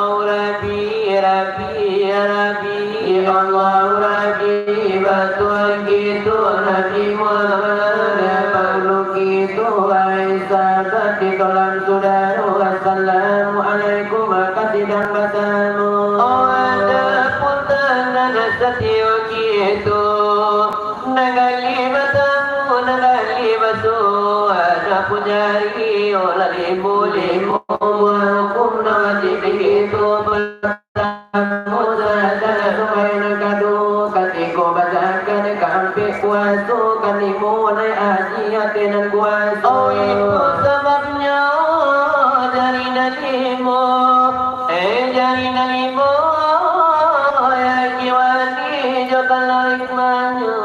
Rabbi Rabbi Rabbi Allah Rabbi batuan gitu Nabi Muhammad makhluk itu Aisyah tadi kolam saudara Assalamualaikum makasih dan basamu oh ada punten dan setia gitu nagali batamu nagali basu ada pujari olah limu hukum nawati begitu bertamu sadar supaya nakadu katiko bacakan kampi kuasu kanimu naik ajiat dan kuasu oh itu sebabnya jari nalimu jari nalimu ya kiwani jokalah hikmahnya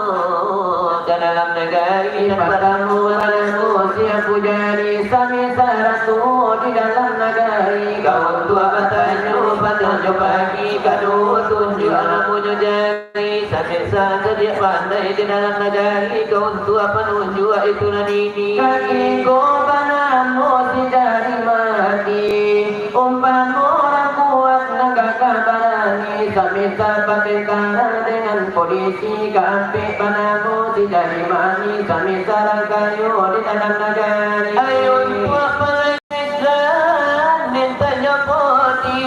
dalam negeri padamu padamu siap pujari sami saratu di dalam negeri kau tua batanya batanya pagi kadu tunjuk alamunya jari sambil saja dia pandai di dalam negeri kau tua penunjuk itu nanini kaki kau panamu si jari mati umpamu orang kuat negak kabarani sambil sahabat karena dengan polisi kampi panamu si jari mani sambil sarang kayu di dalam negeri ayo tua pelajari mintanya poti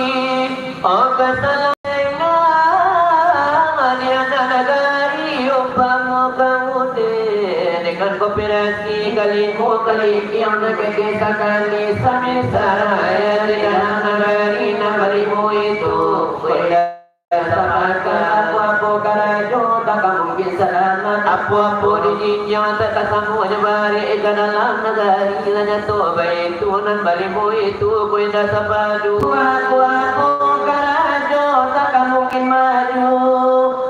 oh kesalahnya dia negeri umpamu kamu dengan kooperasi kalimu kali yang negara kali sambil saraya di dalam negeri nabarimu itu apa-apa karajo tak mungkin selamat apa-apa dijinjau tak sanggup balik ke dalam negeri hanya toba itu nan balimu itu kuida sapadu apa-apa karajo tak mungkin maju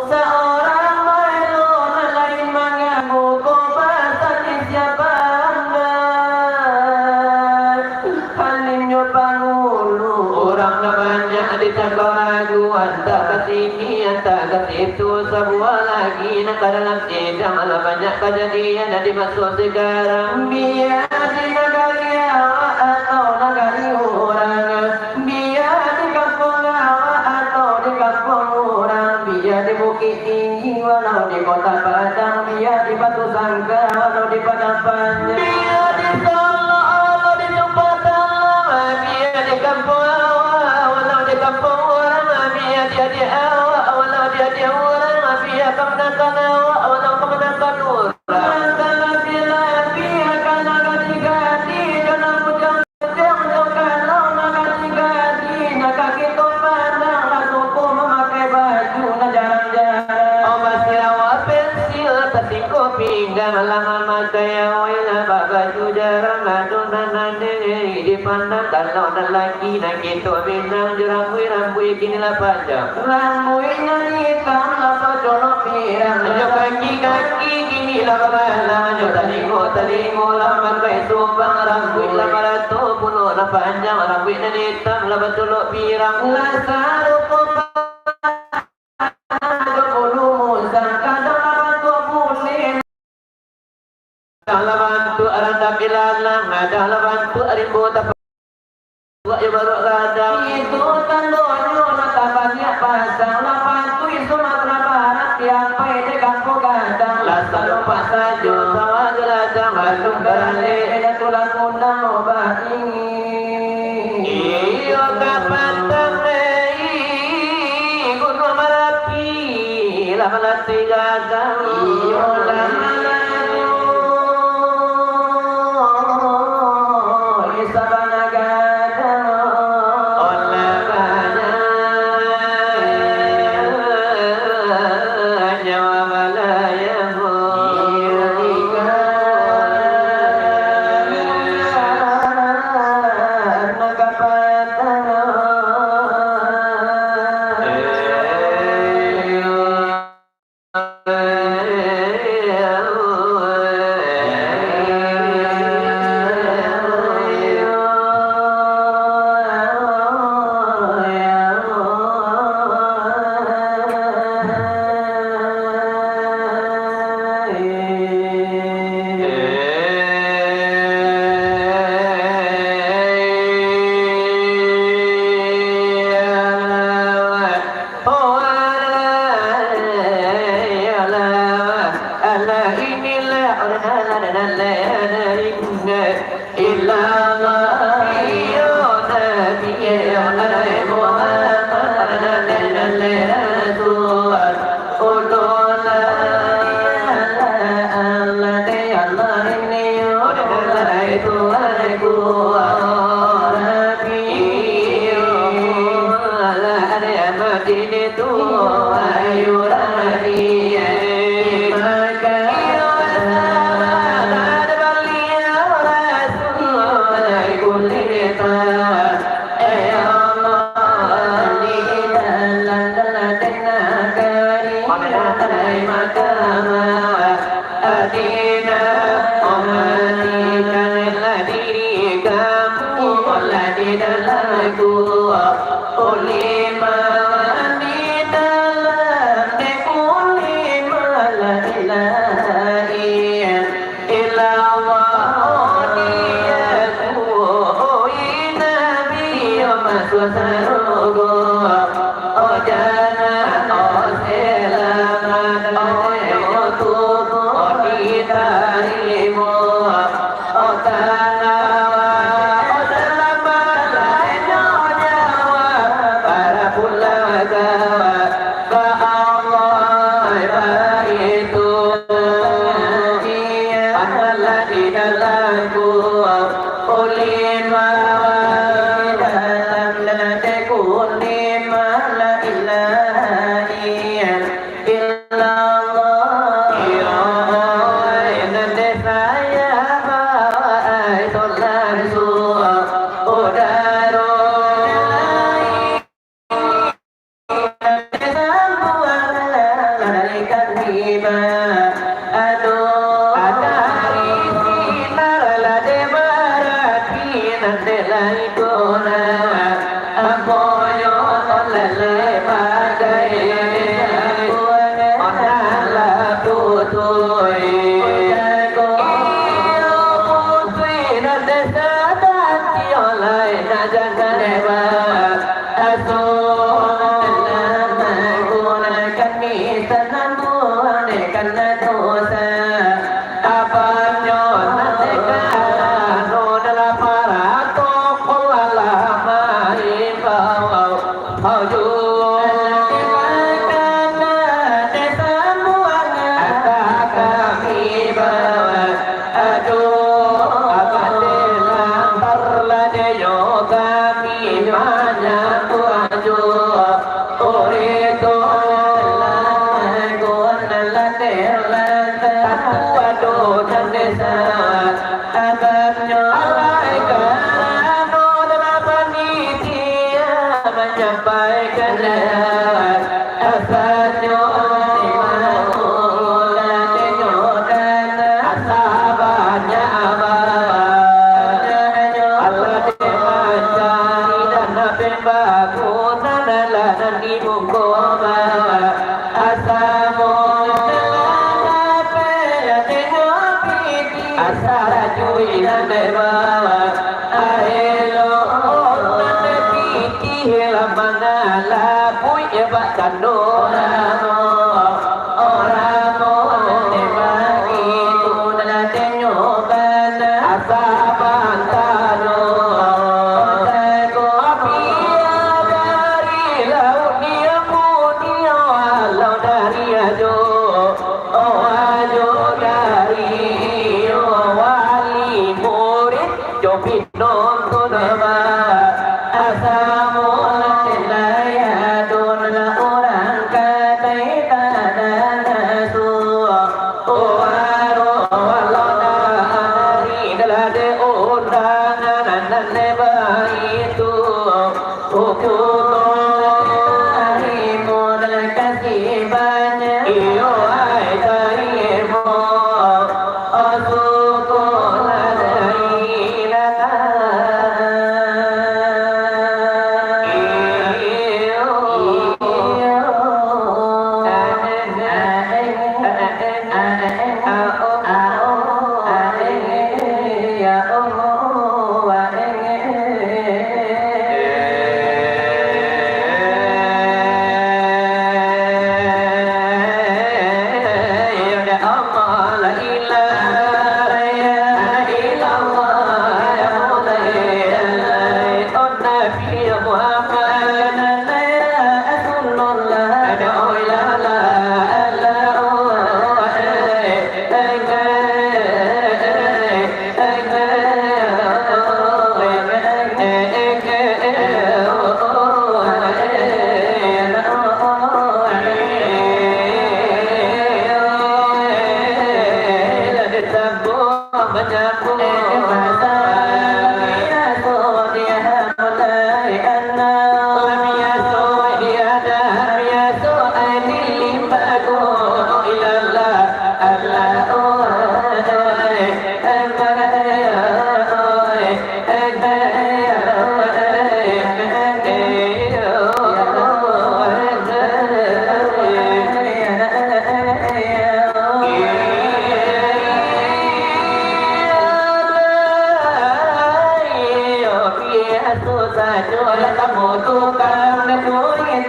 seorang malu nan lain mengaku kau pasal siapa anda halimnya pangulu orang nak banyak ditangkaragu anta kesini anta kesitu sebuah lagi nak dalam sidang malah banyak kejadian yang dimaksud sekarang biar di negeri atau negeri orang biar di kampung atau di kampung orang biar di bukit tinggi walau di kota Padang biar di Batu Sangka walau di Padang Panjang biar di Solo walau di Sumpatan biar di kampung walau di kampung orang biar dia awak walau dia orang biar kemenangan awak walau kemenangan orang Langan mata yang wala baju jarang adun dan nade dipandang kalau dan lagi nak itu bintang rambut kinilah panjang rambutnya hitam apa colok pirang kaki kinilah bala telingo lama kai subang rambut lama tu puno na panjang rambutnya hitam lama colok pirang lasaru Labantu aranda bilalang ada labantu arimbo tapi buat yang baru ada itu tandonyo natabannya pasang labantu itu matra barat tiapa ini kampung gadang lasalu pasajo sama geladang malum berale ada tulang undang obat ini iyo kapatang gunung Merapi lamalati gadang iyo lamalati مدينة ويراني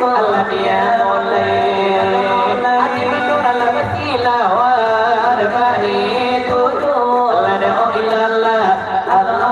Allah dia mulai hati betul Allah bertilawat bani tuju Allah doa ilallah Allah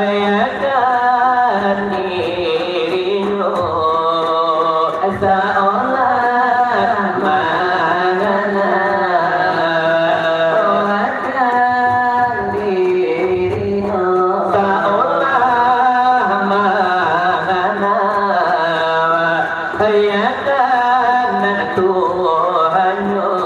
Ayakan dirimu seolah mana ayakan dirimu seolah mana ayakan Tuhanmu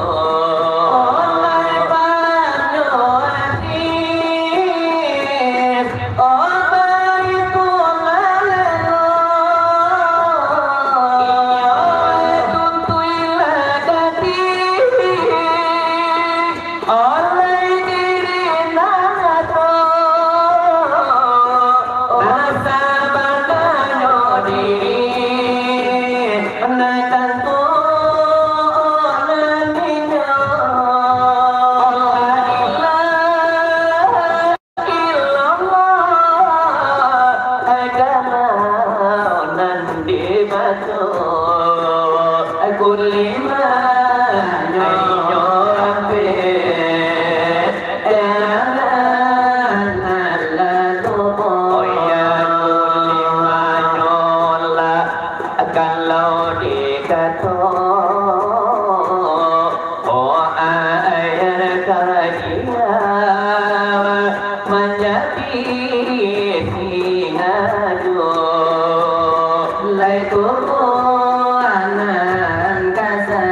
kalau dikata oh ayat dia menjadi singadu lai anan kasa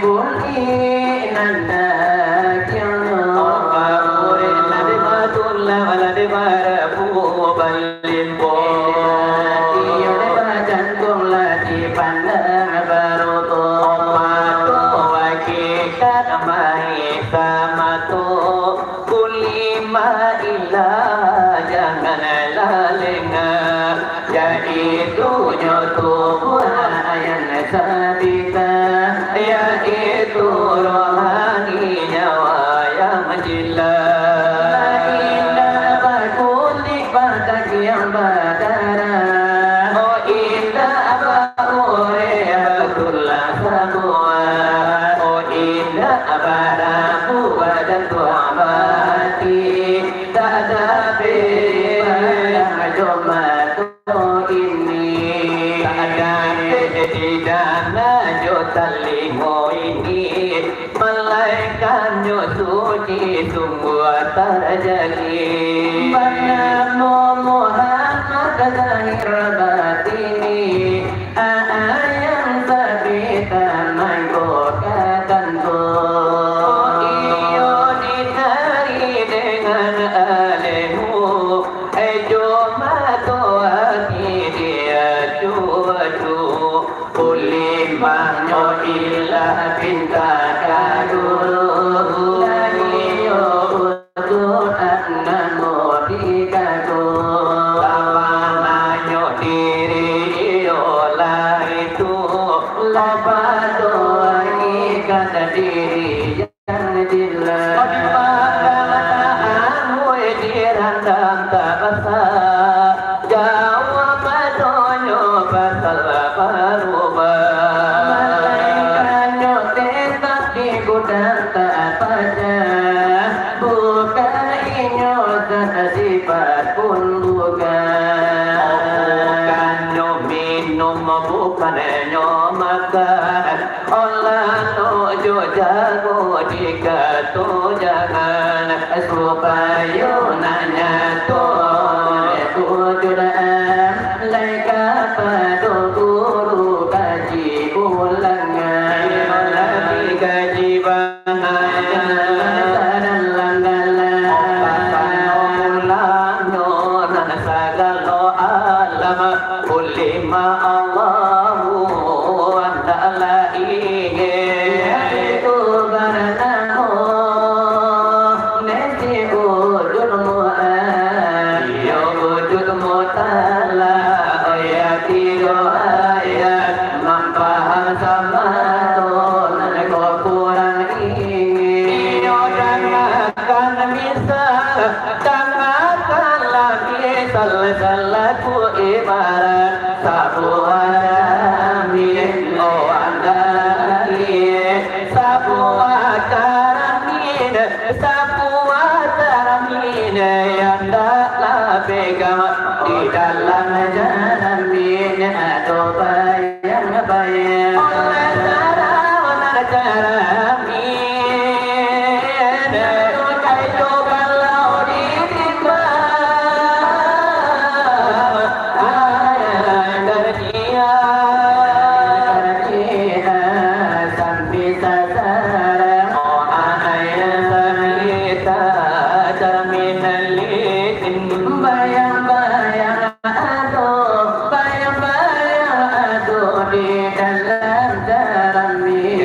guli nanda kyono pamure nade matulla walade barapu balimbo jangan lalenga jadi tujuh Tuhan yang sabita yaitu rohani nyawa yang jelas indah berkulit badak yang badara oh indah bakure betulah semua oh indah baraku badan tua mati tak ada Talimu ini malaikat suci sungguh terjadi Banamu Muhammad zahir batini ayam sabita menggokakan ku iyo ditari dengan alemu joma toaki dia cuacu Ulimahnya ilah pinta kadul Laniyo udut annamu dikadul Lapananyo diri olah itu Lapado ikat diri yang jelas Pemakaanmu dirandam tak basah Jawab adonyo pasal dan tak pada bukan inyo dan sifat pun bukan minum bukan makan olah tuju jago jika tu jangan supaya nanya tu tujuan laika pada guru kaji ulangan gaji Ulima Allahu Ta'ala itu baranamu nesi ujudmu iyo ujudmu ta'ala ayatiru ayat mampaham sama tunan kau kurang ingin iyo dan akan bisa dan akan lagi salah-salahku ibarat sabu aramin oh andali sabu akaramin yang dalam jalan min atau bayang bayang oleh cara mana cara min kai tu kalau ditimpa kerja sampai sasara oh anaya samita terminal litin bayang bayang aduh di dalam jalan min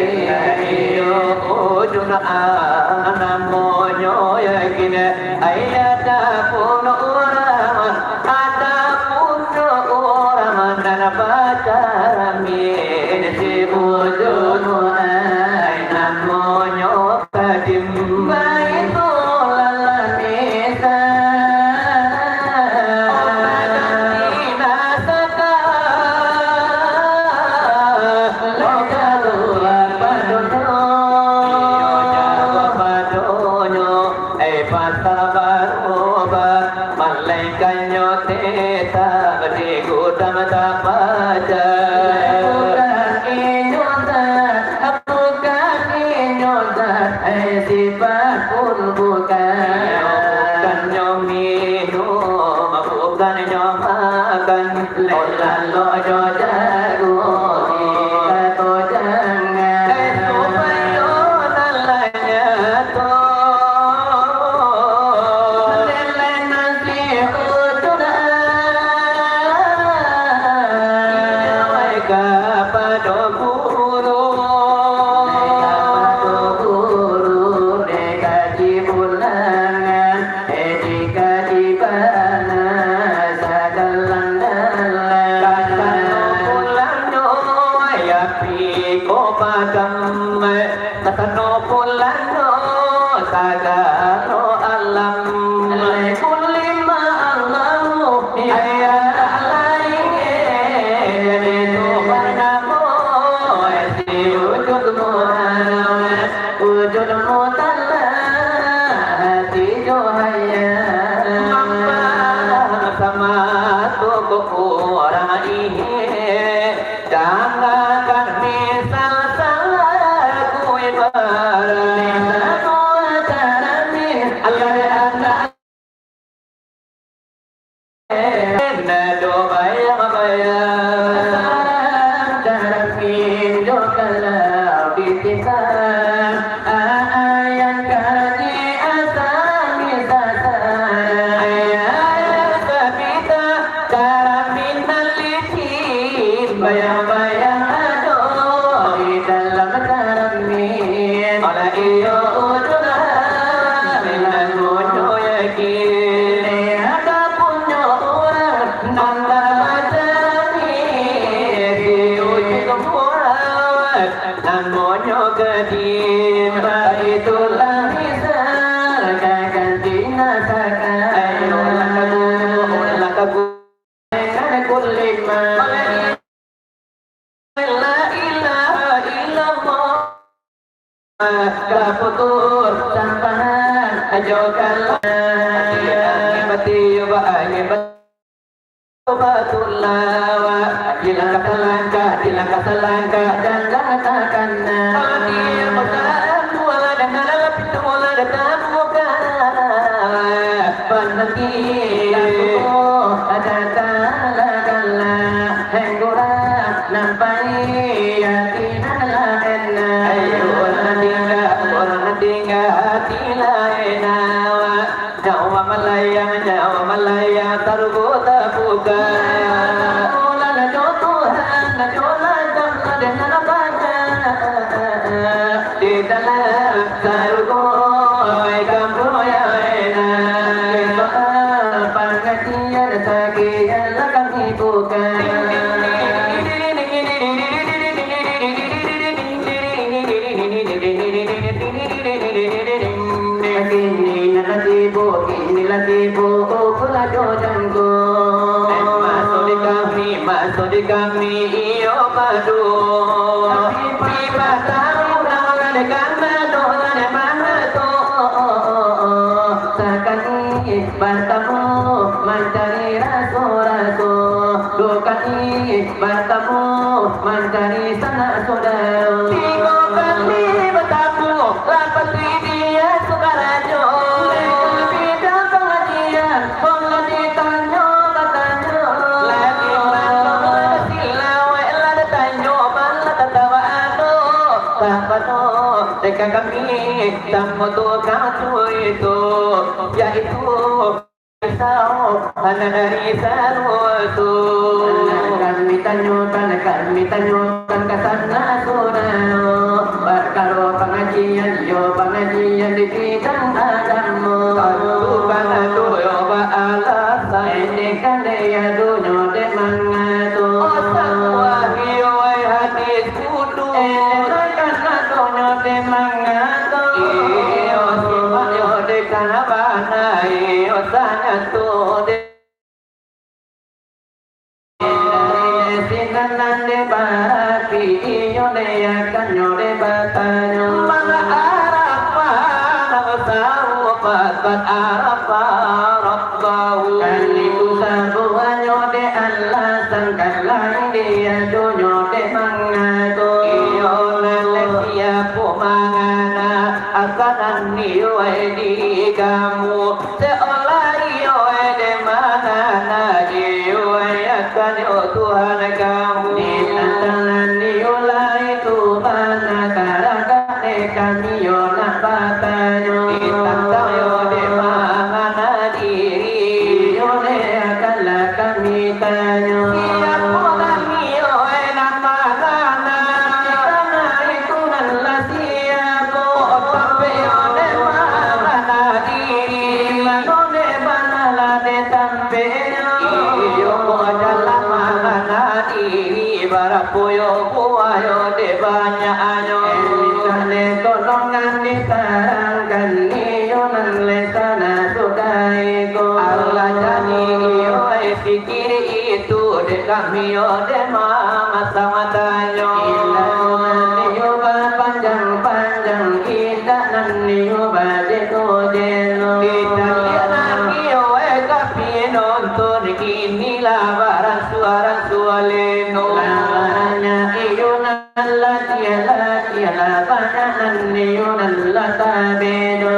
ana monyo yakin ayata pun orang ada pun orang dan pacar min si bujun ay namonyo kadim Masuk di kami iyo madu, pipa tahu dengan kami dolan madu, sakani bantamu mencari rasulah kali bertemu mencari sanak saudara. 3 kali bertemu lapan dia Sukarajo. Beda pengajian, ditanya katanya. Lagi malam silawai lada tanyo malah tatawa ado. Tapano dekat kami tamu tu kamu itu yaitu risau mana dari saruatu. Kami tanyakan ke sana saudara. Berkaro pengajian di bidang agama. Aku bantu yo ba alasan Ini kan dia dunia de mangatu. oh semua hiyo hadis kudu. Karena dunia de mangatu. Iyo simak yo de kanabana iyo sanatu de Sinan de barapi iyo de akan yo de batanya. mana arafah nafsahu qad arafah rabbahu. Kaliku sabuanyo de Allah sangkalan dia dunia de mangatu. Iyo lelesia pumangana akanan iyo di kamu seolah iyo de mana na iyo akan yo Tuhan kamu. Di tangan diulai tu mana karakane kami yo nak batanya. Ditantang yo de mana diri Yo de akalah kami tanya. siapa kami yo nama mana Tanah itu nanlah siapa tapi yo de mana diri Mano de banala de tampeo. iyo adalah mana diri barapuyo buayo de banyak ayo. Elisane tolongan ditarangkan iyo nanle sana sudaiku. Allah jadi iyo fikir itu de kami yo de mama sama tanyo. Ila niyo ba panjang-panjang kita nan niyo ba de kojelo. Kita lihat iyo kapi nonton kini labaran suara sualeno. Lawannya iyo nanla tiala banyak nan niyo nanla tabedo.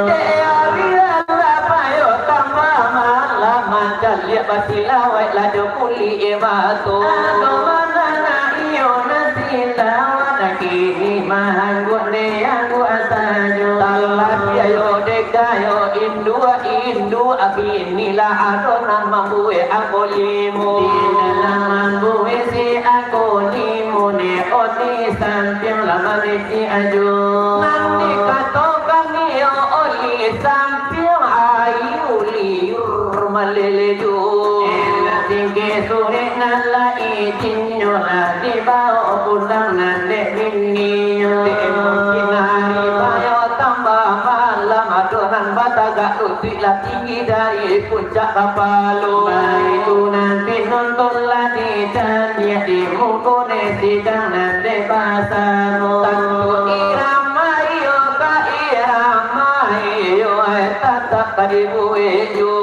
Basilawai lado kuli emato. Ano manana iyo na sila kini mahanggo ne anggo asayo. Talat yayo dekayo indu abinila adonan mambuwe ako limo. Di dalam buwe si ako limo ne oti samping laman si ajo. Nanti katokan iyo oli samping ayu liur malelejo. Tinggi sore nala itinyo la di bao pulang nande minniyo. Kinari bayo tambah malam adonan bataga utik lah tinggi dari puncak kapalo. Itu nanti nonton lagi dan dia di mukone sidang nanti pasamo. Tantu irama iyo ka irama iyo tatap kadibu ejo.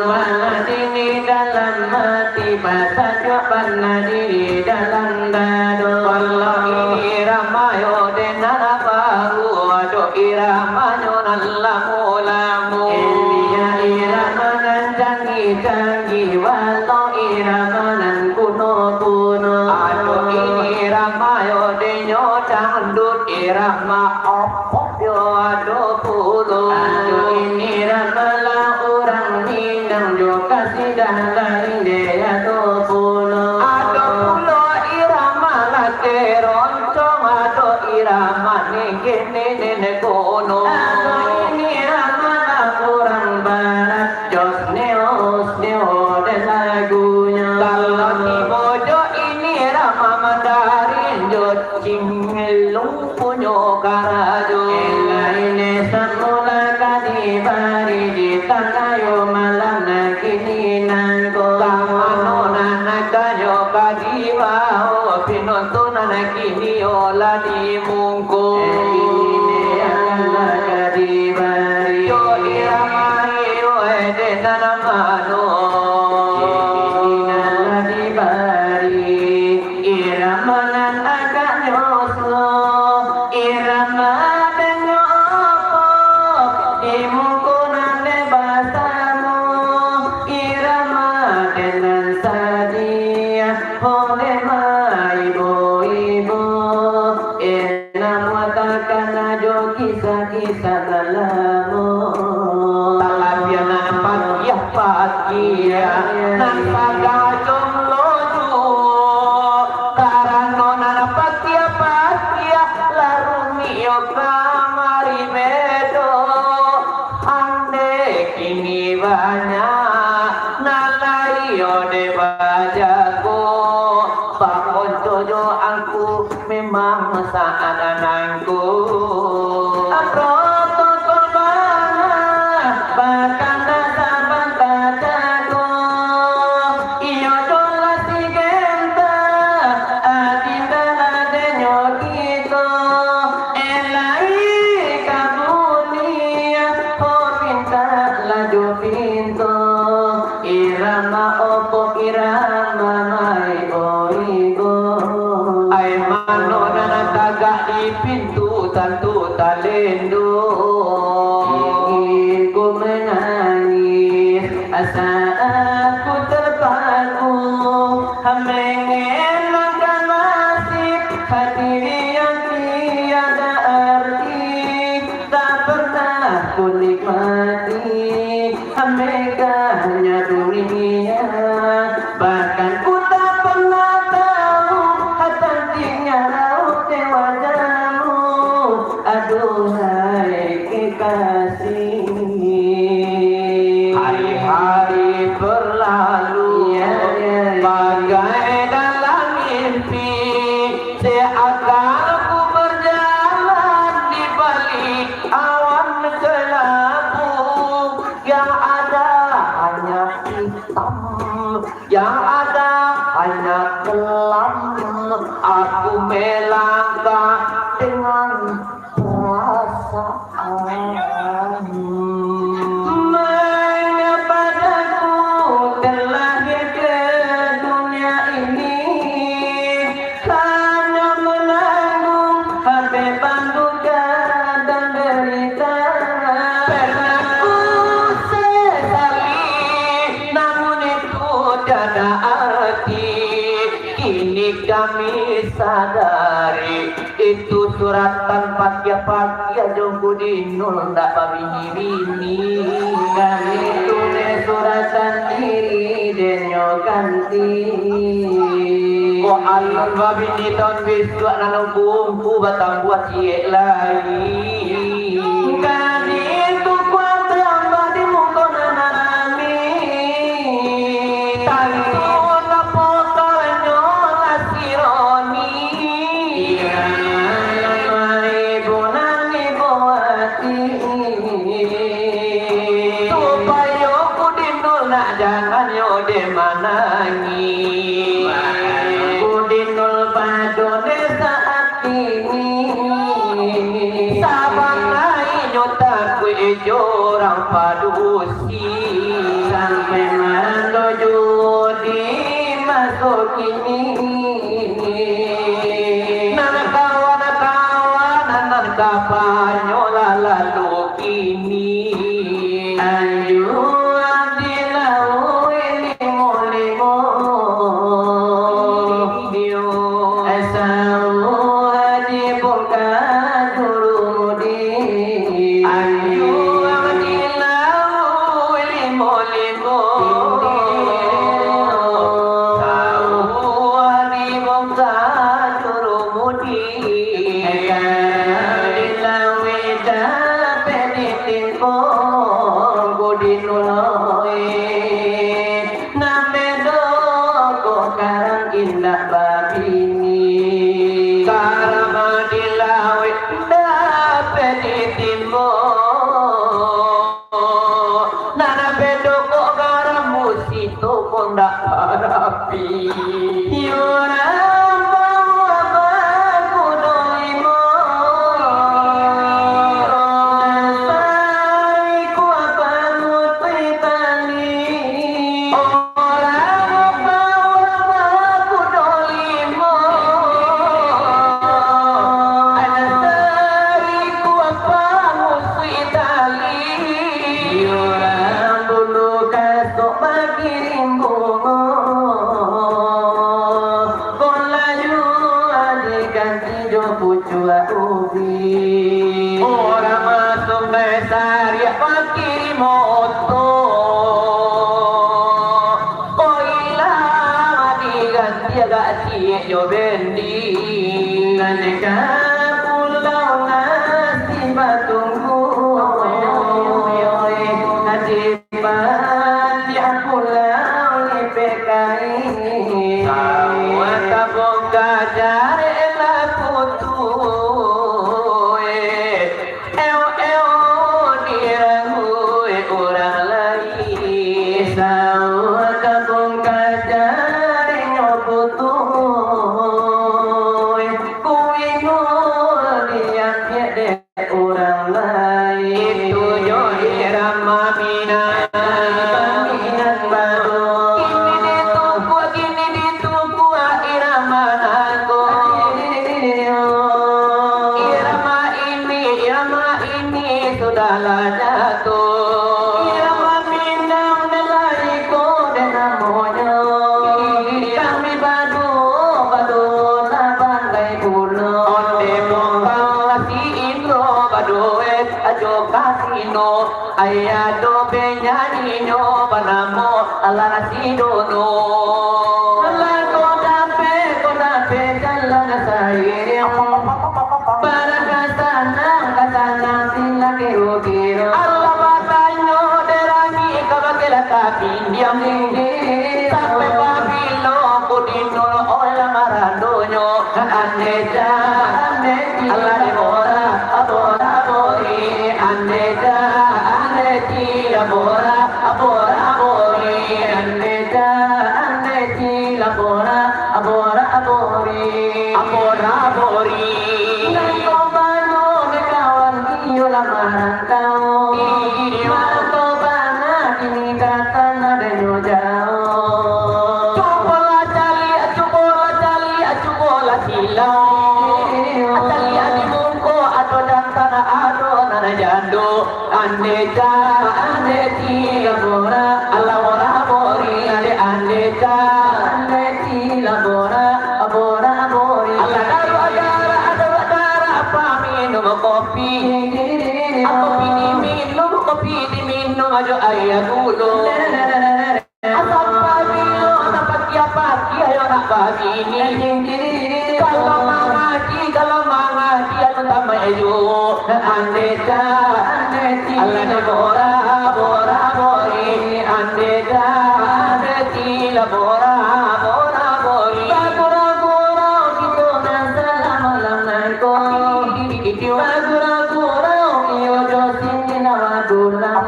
Mana diri dalam hati bahasa jawaban diri dalam dado. Wala ini ramayo denana baru ado iramanyo nalamu lamu. Elia iramanan canggih-canggih walau iramanan kuno-kuno. Ado ini ramayo denyo dangdut irama opop yo ado pulo. Ado ini ramalah orang Minang jo kasih dah lain dia to puno. Ado pulo irama lake roncong ado irama nege nene kono. Ado ini ramalah orang barat jos neos neo dan lagunya. Kalau di bojo ini rama mandarin jo cingelung punyo karajo. Ini semula kadi bari di tanayo malam nakini nangko. Tamano nanakayo kadibao pinonton nakini ola di mungko. Ini akan kadi bari. Yo iramai yo ede nanamano. Kadi bari. bahagia nan pada jomblo karano nana patia larumi kamari bedo ande kini banyak nalayo de bajago bangun jojo aku memang saat anangku protokol banget bahkan dasar bantah jago iyo dola si genta adinda adenyo gitu elai kabulia oh pinta laju pinto irama opo irama mai oigo ay mano na nagtaga di pintu tantu talendo ingin ko menangis asa aku terpaku hamengin ang nasib hati yang tiada arti tak pernah ku nikmati megahnya dunia bahkan ku tak pernah tahu cantiknya raut wajahmu aduhai kekasih hari-hari berlalu bagai dalam mimpi seakan aku berjalan di balik awan kelabu yang ada hanya hitam yang ada hanya kelam aku melangkah dengan perasaan mengapa aku terlahir ke dunia ini hanya menanggung beban duka dan derita pernah ku sesali namun itu tiada arti kini kami sadari itu surat tanpa pakia jongku dinul ndak babini kami tulis suratan diri denyo ganti ko alun babini tahun biswa nanong bumbu batang buat siek lagi kami itu kuat tambah di muka nanami tanto jangan yo de manangi kudinul padone saat ini sabang nai nyota kue jorang padusi sampai mandojo di masuk ini nana kawan nana kapanyo lalu kini ayo yo bendi Nalika pulau nasi batungku Nasiban ya pulau ni pekai Sawa tabong kajare la putu eo dirangu orang lain Sawa tabong kajare nyobutu Kuingul dia de orang lain itu yo irama minat Minat baru kini dituku irama nago irama ini sudahlah jatuh Irama minang nelai ko de namonyo Kami badu laban gai bulo onde pompang si indro badoet ajo kasino ayado benyanino panamo ala si dono Ala ko dape jalan sairi Para kasanang sila kiro Allah batanya derani kabakela tapi diam sampai babilo kudino ola marandonyo aneja Allah demora abora bori aneja aneti abora bori Aneta aneti labora abora bori Nang kobano ni kawan iyo lamaran kau Mang kobana kini kata nada nyo jauh cubola silau atali adimunko ato dantana ado nana jando aneta aneti labora alawara bori ade aneta aneti labora abora abori ala adara apa minum kopi kopi diminum ajo ayah dulu asap pagi ayo nak pagi ini kalau mengaji anu tambah ejo andeta Allah ne bora bori andeta andeti la bora bori Gura gitu na salam alam ko Gura iyo jo sindi na wadulang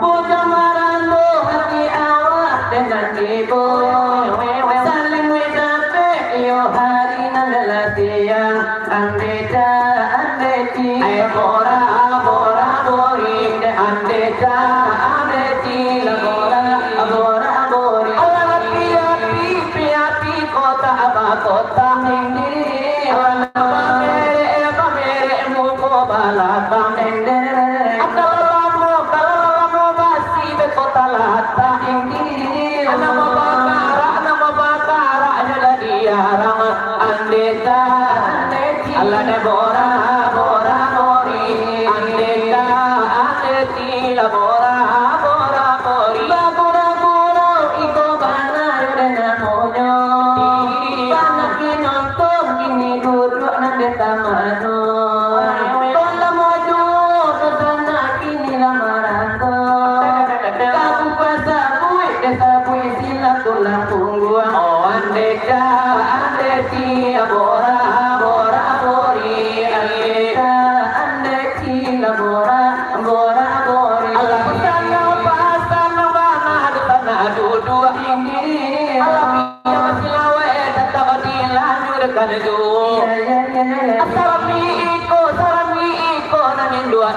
Buja marando hati awak dengan ibu Saling wedape iyo hari nandalatiyang Andeta andeti ay bora bori andeta andeti la bora abori Allah piapi kota apa kota pamere muko balakam kalau masih be kota lata nama bakara ada diarang andeta Allah ne bora bori andeta andeti la bora bori Gura iko bana yudena monyo Bana kinonton kini duduk nande tamano Kola mojo kesana kini lamaranto Kabu pasabui desabui sila tulang pungguang andeta andeti bora bori andeta andeti labora bori Allah pasana bana tanah duduk Allah biar silawe tetap dilanjutkan itu Sarami iko nangin dua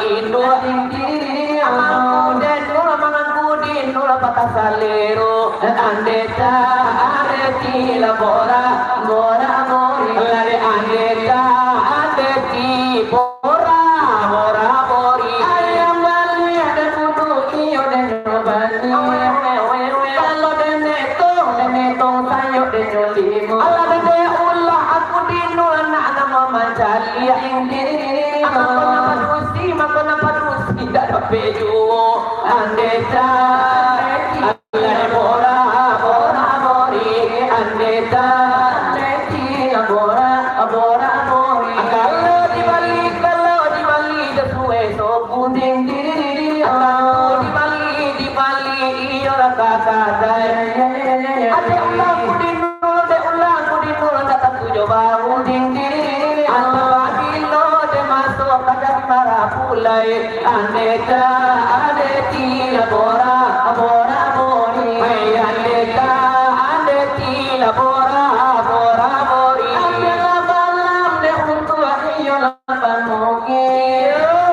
Amangku den nula patah salero andeta andeti la bora bori lare andeta andeti bora bori Ayam bali ada kudu iyo dan bali Kalau denetong sayo denyo limo Allah dede ulah aku dino anak nama mancali Aku nama padusi tidak ada peju andeta Allah bora bori andeta iyo la kakadai ade ulang kudinul de ulang kudinul kata tujuh bahu dingdi anta bagilo de masuk kadang marapulai aneka ade tila bora bora bori aneka ade tila bora bora bori ade la balam de untuk iyo la bamoki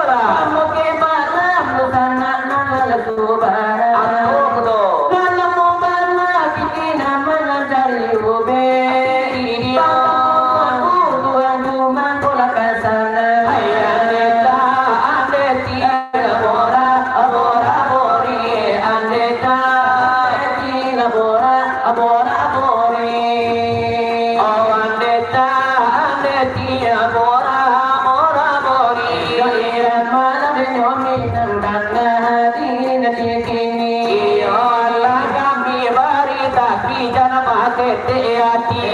bamoki balam lu sana nana subara aku do kana mo bana kitina mana dari ube iyo aku adu mangola kasana ayanda ande tila bora bora bori andeta tila bora bora bori oh andeta ande tila bora bora bori ira malam nyomi nang kana din tikini iyo Allah kami bari tapi jangan pakai hati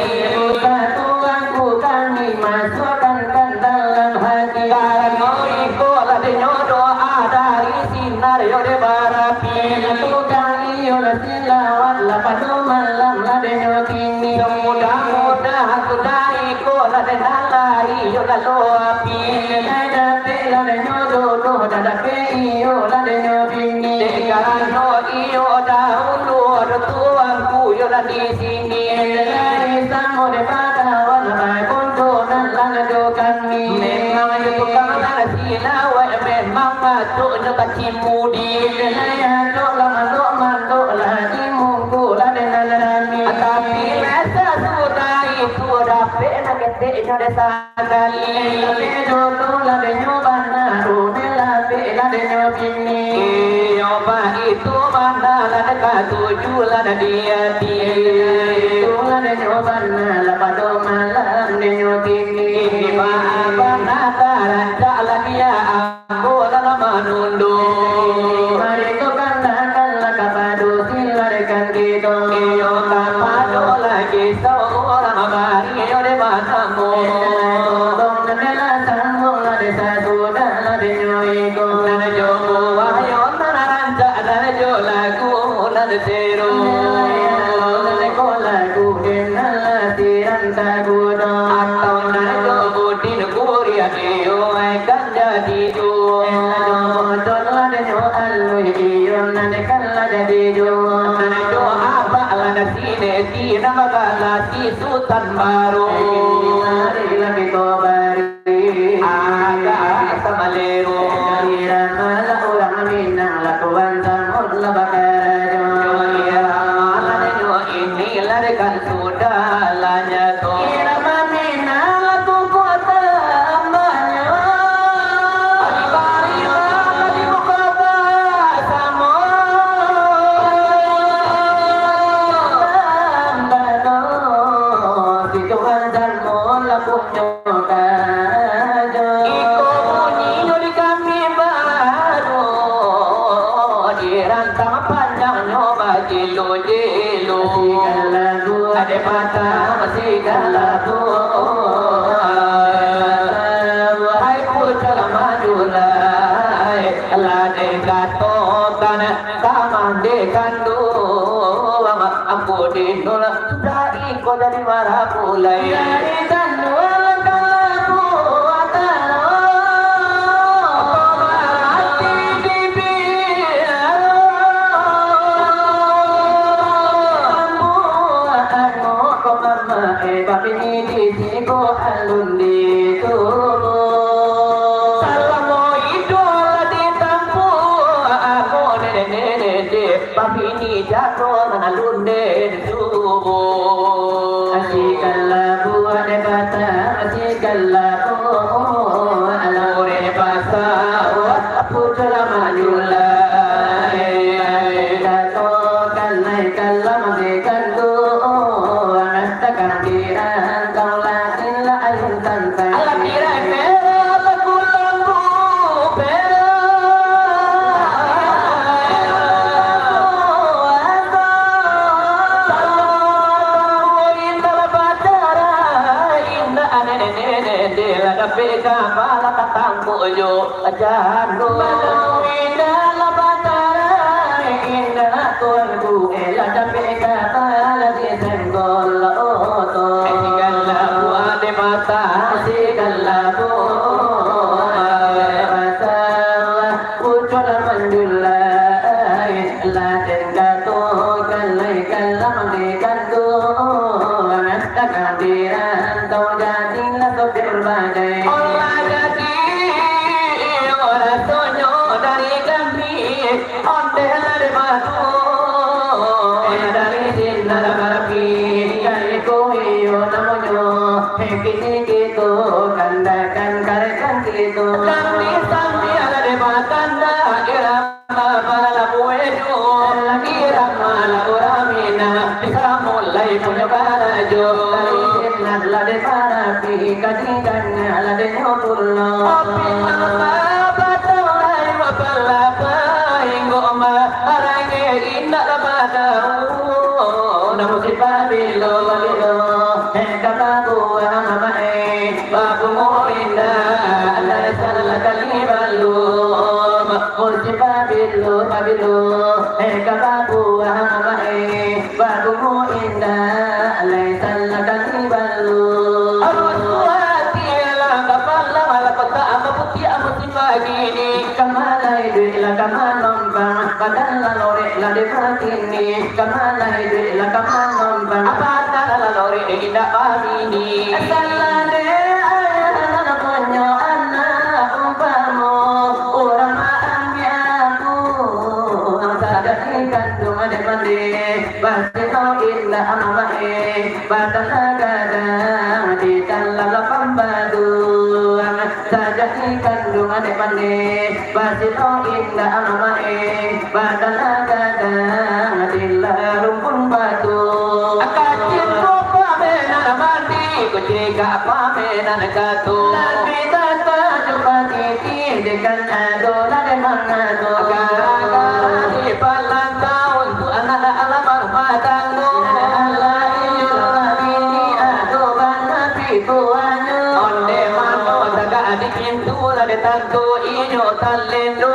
Tuhanku kami masukkan ke dalam hati karena ikolah denyo doa dari sinar yode barapi tukang iyo la silawat la padu malam la denyo kini mudah-mudah aku dari ikolah denala iyo la loapi dadape la denyo dodo dadape iyo la denyo kini karena iyo dahulu tuanku yo la di sini dari samo de pada wana bai konto nan lana do kami memang itu kami sila wa memang tu no kacimudi ya do la mando la di mungku la de nalami tapi rasa sudah itu dape na kete no de sakali do la de nyobana do ne la be la de nyobini yo ba itu mana la de ka tuju la de dia la de nyobana la pado malam de nyobini ba bana taranta la dia aku la manundo mari to kanda kala kapado sila de kandido yo kapado lagi seorang mari yo de matamu dong de la sambung la de saduda la de nyoiko la de jomo wayo naranja la de jolaku la de seru la de kolaku de la tiranta gudo atau na jomo din kuria yo kan jadi do la de nyo allu yo na de kala jadi do na do apa la de sine tina magala si sultan baru lagi kobari aga samalero ira mala ulang minang lakuan samud la bakarajo ira mala no ini larikan sudah lanya to ira mamina la tu kota amanya bari la di kota samo ambano si Tuhan dan mola punyo kajo iko bunyi di kami baru dirantang panjang nyoba jelo ada mata masih galagu hai pucal majulai lade gato kana kamande kandu ampu dinul sudah iko dari marapulai dari kandu kalaku ataro hati bibir ampu anu komama babini di siko alundi tumu salamo idol di tampu aku nene babini jatuh alunde tumu asikalabu ade bata asikalabu alure basa putra manula dato kalai kalam de kandu anasta kandiran kaula illa ayun tanta ala kira pera kulangu pera Pega bala tatangko yo ajan do inda la batara inda to والبوء لا تبعك قال في سنقول أوتو Segala buat mata segala masalah ucul mandulai la tenggatu kalai kalam dikantu nasta kandiran tau jadi la sopir badai Allah jadi orang sonyo dari kami onde dari batu dari sinar barapi kai koyo namonyo hekini gitu kandakan karekan gitu kami sami ada di batanda irama para buejo irama la uramina bisa mulai punya baju dari sinar lade barapi kadikan lade nyopullo api batulai mapalapa ingoma arange indah badau namu si babilo Babilo heka babu ama babu moinda Allah sala kali balu Mursi Babilo Babilo heka babu ama babu mu indah Allah sala kali balu Aruswati lang kapala malapata ang maputi ang musibagini Kamalay duit la kamanomba padalla lore la defatini kamalay duit la kamanomba apata lalori ina pamini Salade ayana na ponyo anna umpamo orang ambiaku sadaki kandung ade mande basti no illa amahe badana gadang di talala pambadu sadaki kandung ade mande basti no illa amahe badana gadang di larumpun batu akacin ko pamenan mandi kucika pamenan katu Labi tata jumpa titi dekan ado lade mangado gara-gara di palang tahun tu anak alamar padangu Allah iyo labini ado bana pitu anu onde mano daga di pintu lade tantu inyo talendo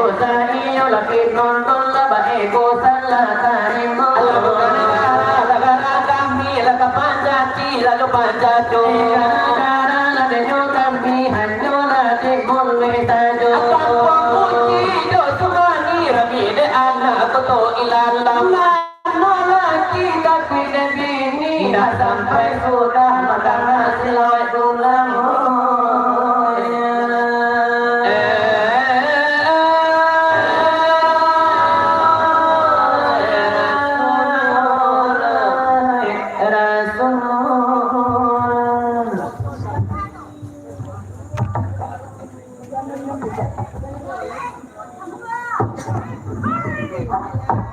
Usa iyo lapit nonton laba eko salah karimo alam gara-gara kami laka panjati lalu panjato Gara-gara lade nyotambi hanyo lade mulwe tajo akan pemuji do sumani ramide anak to ilalam Lagi kaki dan bini dah sampai sudah makan nasi lawat tulang Rasul